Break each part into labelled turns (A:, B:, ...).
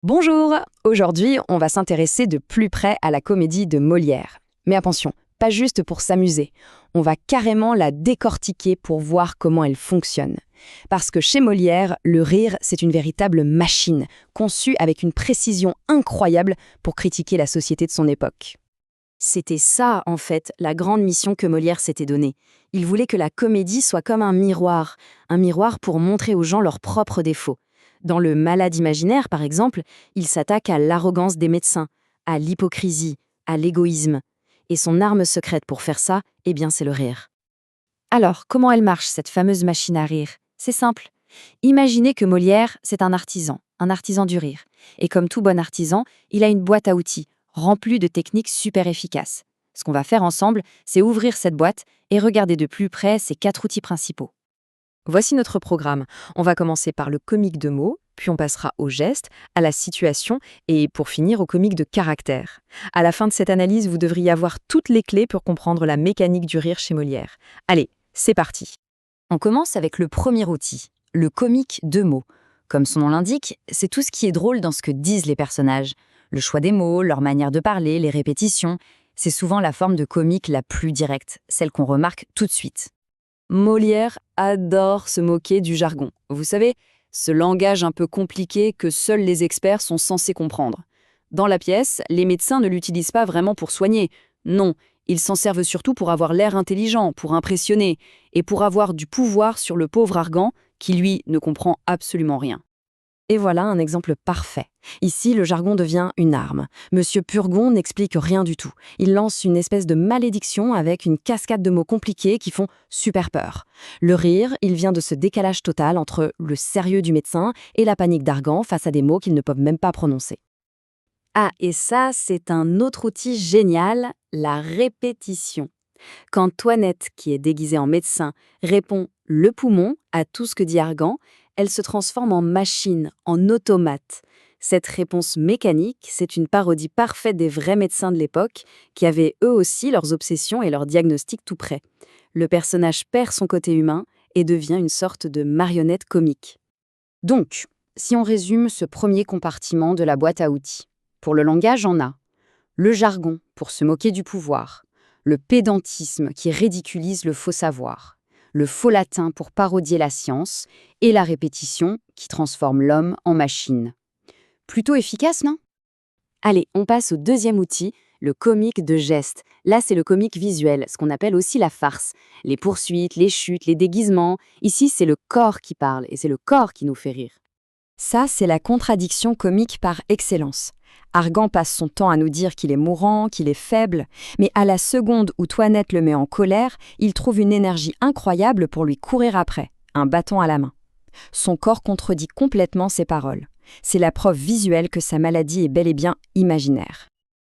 A: Bonjour! Aujourd'hui, on va s'intéresser de plus près à la comédie de Molière. Mais attention, pas juste pour s'amuser. On va carrément la décortiquer pour voir comment elle fonctionne. Parce que chez Molière, le rire, c'est une véritable machine, conçue avec une précision incroyable pour critiquer la société de son époque. C'était ça, en fait, la grande mission que Molière s'était donnée. Il voulait que la comédie soit comme un miroir pour montrer aux gens leurs propres défauts. Dans Le Malade imaginaire, par exemple, il s'attaque à l'arrogance des médecins, à l'hypocrisie, à l'égoïsme. Et son arme secrète pour faire ça, eh bien, c'est le rire. Alors, comment elle marche, cette fameuse machine à rire? C'est simple. Imaginez que Molière, c'est un artisan du rire. Et comme tout bon artisan, il a une boîte à outils, remplie de techniques super efficaces. Ce qu'on va faire ensemble, c'est ouvrir cette boîte et regarder de plus près ces 4 outils principaux. Voici notre programme. On va commencer par le comique de mots, puis on passera au geste, à la situation et pour finir au comique de caractère. À la fin de cette analyse, vous devriez avoir toutes les clés pour comprendre la mécanique du rire chez Molière. Allez, c'est parti. On commence avec le premier outil, le comique de mots. Comme son nom l'indique, c'est tout ce qui est drôle dans ce que disent les personnages. Le choix des mots, leur manière de parler, les répétitions, c'est souvent la forme de comique la plus directe, celle qu'on remarque tout de suite. Molière adore se moquer du jargon. Vous savez, ce langage un peu compliqué que seuls les experts sont censés comprendre. Dans la pièce, les médecins ne l'utilisent pas vraiment pour soigner. Non, ils s'en servent surtout pour avoir l'air intelligent, pour impressionner, et pour avoir du pouvoir sur le pauvre Argan, qui lui ne comprend absolument rien. Et voilà un exemple parfait. Ici, le jargon devient une arme. Monsieur Purgon n'explique rien du tout. Il lance une espèce de malédiction avec une cascade de mots compliqués qui font super peur. Le rire, il vient de ce décalage total entre le sérieux du médecin et la panique d'Argan face à des mots qu'ils ne peuvent même pas prononcer. Ah, et ça, c'est un autre outil génial, la répétition. Quand Toinette, qui est déguisée en médecin, répond «le poumon» à tout ce que dit Argan, elle se transforme en machine, en automate. Cette réponse mécanique, c'est une parodie parfaite des vrais médecins de l'époque, qui avaient eux aussi leurs obsessions et leurs diagnostics tout près. Le personnage perd son côté humain et devient une sorte de marionnette comique. Donc, si on résume ce premier compartiment de la boîte à outils, pour le langage, on a le jargon pour se moquer du pouvoir, le pédantisme qui ridiculise le faux savoir, le faux latin pour parodier la science, et la répétition qui transforme l'homme en machine. Plutôt efficace, non? Allez, on passe au deuxième outil, le comique de geste. Là, c'est le comique visuel, ce qu'on appelle aussi la farce. Les poursuites, les chutes, les déguisements. Ici, c'est le corps qui parle, et c'est le corps qui nous fait rire. Ça, c'est la contradiction comique par excellence. Argan passe son temps à nous dire qu'il est mourant, qu'il est faible, mais à la seconde où Toinette le met en colère, il trouve une énergie incroyable pour lui courir après, un bâton à la main. Son corps contredit complètement ses paroles. C'est la preuve visuelle que sa maladie est bel et bien imaginaire.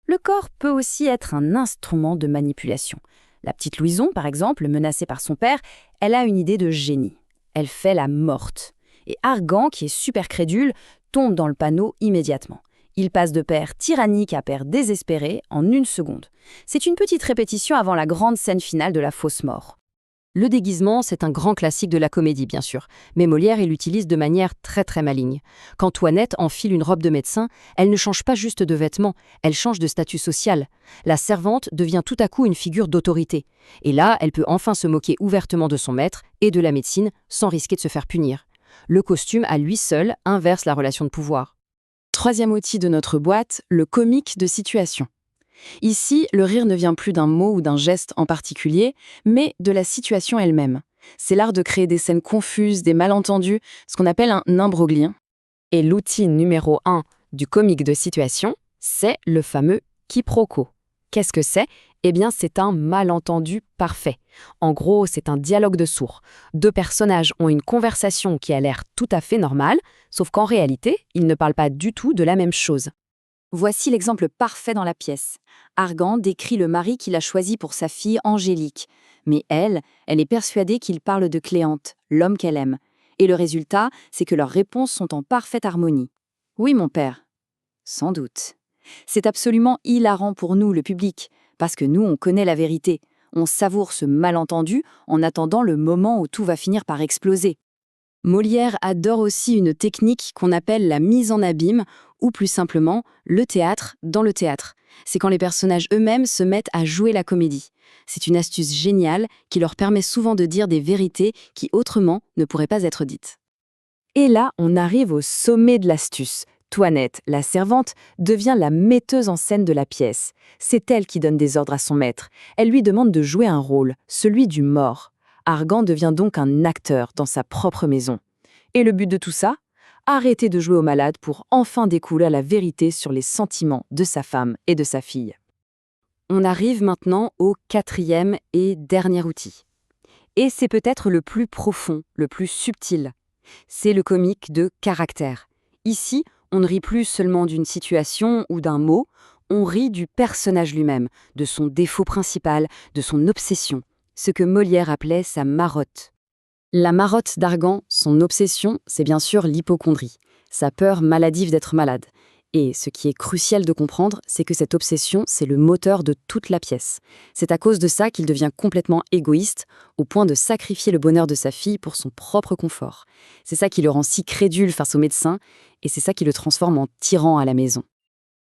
A: Le corps peut aussi être un instrument de manipulation. La petite Louison, par exemple, menacée par son père, elle a une idée de génie. Elle fait la morte. Et Argan, qui est super crédule, tombe dans le panneau immédiatement. Il passe de père tyrannique à père désespéré en une seconde. C'est une petite répétition avant la grande scène finale de la fausse mort. Le déguisement, c'est un grand classique de la comédie, bien sûr, mais Molière il l'utilise de manière très maligne. Quand Toinette enfile une robe de médecin, elle ne change pas juste de vêtements, elle change de statut social. La servante devient tout à coup une figure d'autorité. Et là, elle peut enfin se moquer ouvertement de son maître et de la médecine sans risquer de se faire punir. Le costume, à lui seul, inverse la relation de pouvoir. Troisième outil de notre boîte, le comique de situation. Ici, le rire ne vient plus d'un mot ou d'un geste en particulier, mais de la situation elle-même. C'est l'art de créer des scènes confuses, des malentendus, ce qu'on appelle un imbroglien. Et l'outil numéro 1 du comique de situation, c'est le fameux quiproquo. Qu'est-ce que c'est? Eh bien, c'est un malentendu parfait. En gros, c'est un dialogue de sourds. Deux personnages ont une conversation qui a l'air tout à fait normale, sauf qu'en réalité, ils ne parlent pas du tout de la même chose. Voici l'exemple parfait dans la pièce. Argan décrit le mari qu'il a choisi pour sa fille Angélique. Mais elle est persuadée qu'il parle de Cléante, l'homme qu'elle aime. Et le résultat, c'est que leurs réponses sont en parfaite harmonie. Oui, mon père. Sans doute. C'est absolument hilarant pour nous, le public, parce que nous, on connaît la vérité. On savoure ce malentendu en attendant le moment où tout va finir par exploser. Molière adore aussi une technique qu'on appelle la mise en abîme, ou plus simplement, le théâtre dans le théâtre. C'est quand les personnages eux-mêmes se mettent à jouer la comédie. C'est une astuce géniale qui leur permet souvent de dire des vérités qui autrement ne pourraient pas être dites. Et là, on arrive au sommet de l'astuce. Toinette, la servante, devient la metteuse en scène de la pièce. C'est elle qui donne des ordres à son maître. Elle lui demande de jouer un rôle, celui du mort. Argan devient donc un acteur dans sa propre maison. Et le but de tout ça? Arrêter de jouer au malade pour enfin découvrir la vérité sur les sentiments de sa femme et de sa fille. On arrive maintenant au quatrième et dernier outil. Et c'est peut-être le plus profond, le plus subtil. C'est le comique de caractère. Ici, on ne rit plus seulement d'une situation ou d'un mot, on rit du personnage lui-même, de son défaut principal, de son obsession, ce que Molière appelait sa marotte. La marotte d'Argan, son obsession, c'est bien sûr l'hypocondrie, sa peur maladive d'être malade. Et ce qui est crucial de comprendre, c'est que cette obsession, c'est le moteur de toute la pièce. C'est à cause de ça qu'il devient complètement égoïste, au point de sacrifier le bonheur de sa fille pour son propre confort. C'est ça qui le rend si crédule face au médecin, et c'est ça qui le transforme en tyran à la maison.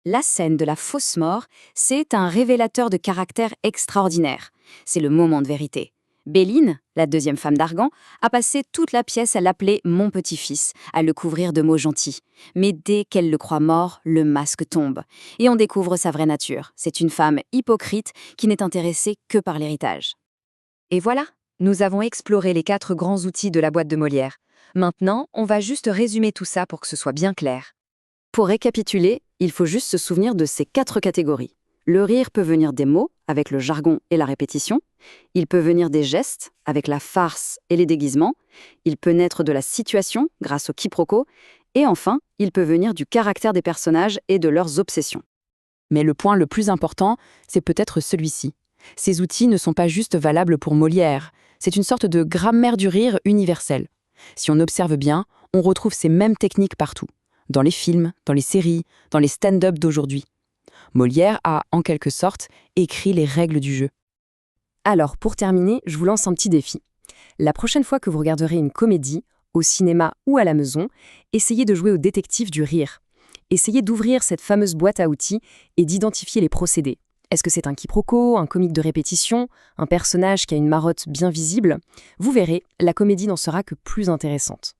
A: La scène de la fausse mort, c'est un révélateur de caractère extraordinaire. C'est le moment de vérité. Béline, la deuxième femme d'Argan, a passé toute la pièce à l'appeler « mon petit-fils », à le couvrir de mots gentils. Mais dès qu'elle le croit mort, le masque tombe. Et on découvre sa vraie nature. C'est une femme hypocrite qui n'est intéressée que par l'héritage. Et voilà, nous avons exploré les 4 grands outils de la boîte de Molière. Maintenant, on va juste résumer tout ça pour que ce soit bien clair. Pour récapituler, il faut juste se souvenir de ces 4 catégories. Le rire peut venir des mots, avec le jargon et la répétition. Il peut venir des gestes, avec la farce et les déguisements. Il peut naître de la situation, grâce au quiproquo. Et enfin, il peut venir du caractère des personnages et de leurs obsessions. Mais le point le plus important, c'est peut-être celui-ci. Ces outils ne sont pas juste valables pour Molière. C'est une sorte de grammaire du rire universelle. Si on observe bien, on retrouve ces mêmes techniques partout. Dans les films, dans les séries, dans les stand-up d'aujourd'hui. Molière a, en quelque sorte, écrit les règles du jeu. Alors, pour terminer, je vous lance un petit défi. La prochaine fois que vous regarderez une comédie, au cinéma ou à la maison, essayez de jouer au détective du rire. Essayez d'ouvrir cette fameuse boîte à outils et d'identifier les procédés. Est-ce que c'est un quiproquo, un comique de répétition, un personnage qui a une marotte bien visible? Vous verrez, la comédie n'en sera que plus intéressante.